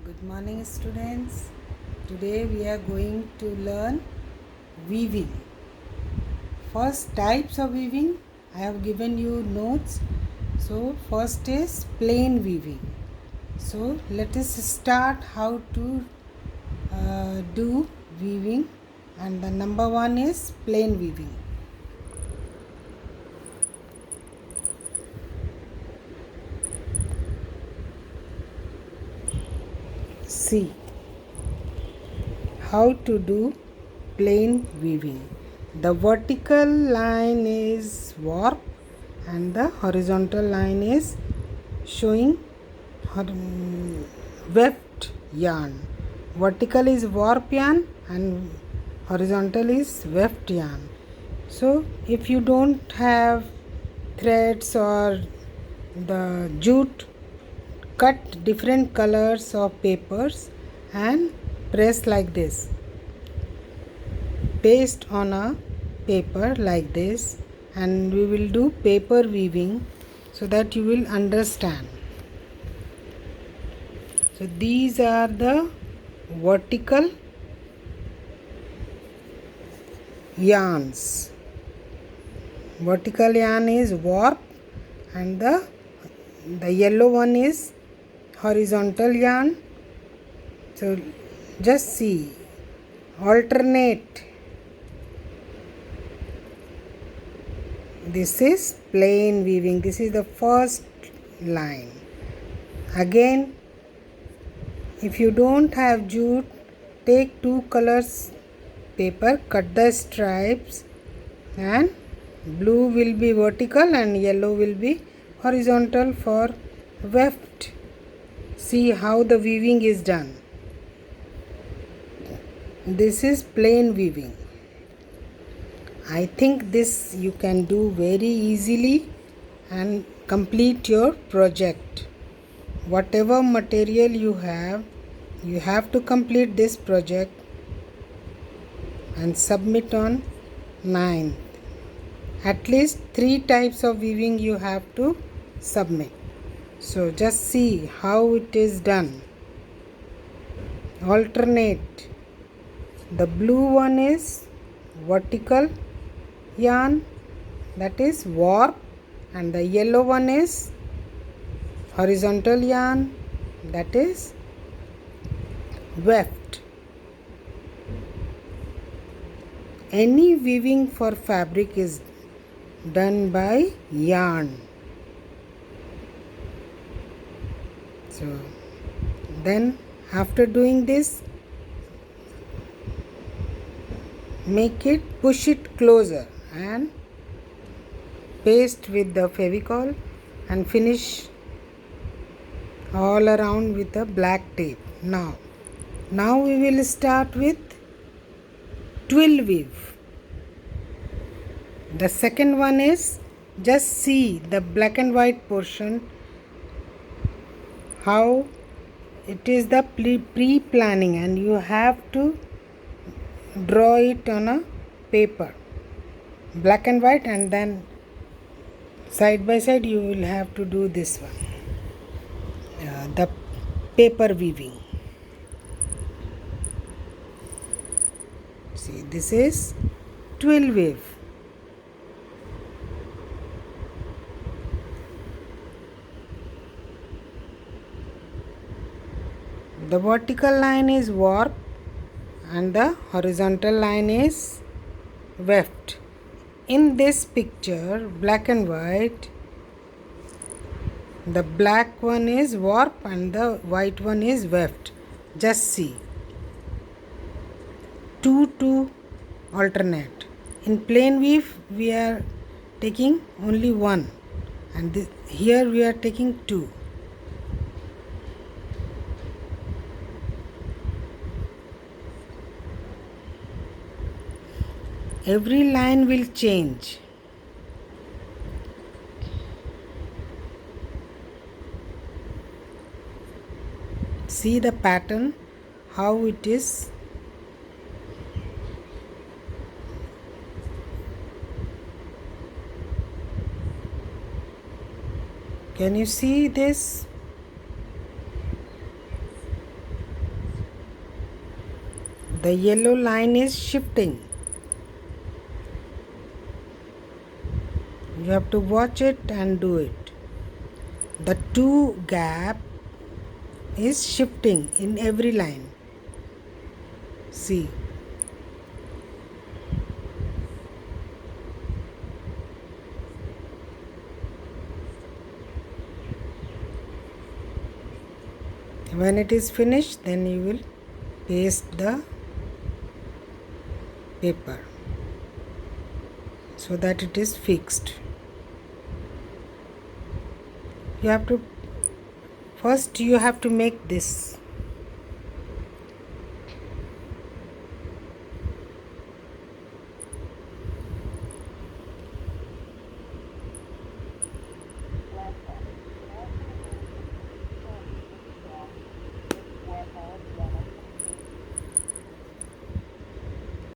Good morning, students. Today we are going to learn weaving. First, types of weaving. I have given you notes. So, first is plain weaving. So, let us start how to do weaving. And the number one is plain weaving. See how to do plain weaving. The vertical line is warp and the horizontal line is showing weft yarn. Vertical is warp yarn and horizontal is weft yarn. So if you don't have threads or the jute, cut different colors of papers and press like this. Paste on a paper like this, and we will do paper weaving so that you will understand. So these are the vertical yarns. Vertical yarn is warp and the yellow one is horizontal yarn. So just see, alternate. This is plain weaving. This is the first line. Again, if you don't have jute, take two colors paper, cut the stripes, and blue will be vertical and yellow will be horizontal for weft. See how the weaving is done. This is plain weaving. I think this you can do very easily and complete your project. Whatever material you have to complete this project and submit on 9th. At least 3 types of weaving you have to submit. So just see how it is done. Alternate. The blue one is vertical yarn, that is warp, and the yellow one is horizontal yarn, that is weft. Any weaving for fabric is done by yarn. So then after doing this, push it closer and paste with the Fevicol and finish all around with a black tape. Now we will start with twill weave. The second one is, just see the black and white portion, how it is the pre-planning, and you have to draw it on a paper, black and white, and then side by side you will have to do this one, the paper weaving. See, this is twill weave. The vertical line is warp and the horizontal line is weft. In this picture, black and white, the black one is warp and the white one is weft. Just see, 2 alternate. In plain weave we are taking only one, and here we are taking 2. Every line will change. See the pattern, how it is. Can you see this? The yellow line is shifting. You have to watch it and do it. The 2 gap is shifting in every line. See. When it is finished, then you will paste the paper so that it is fixed. You have to make this.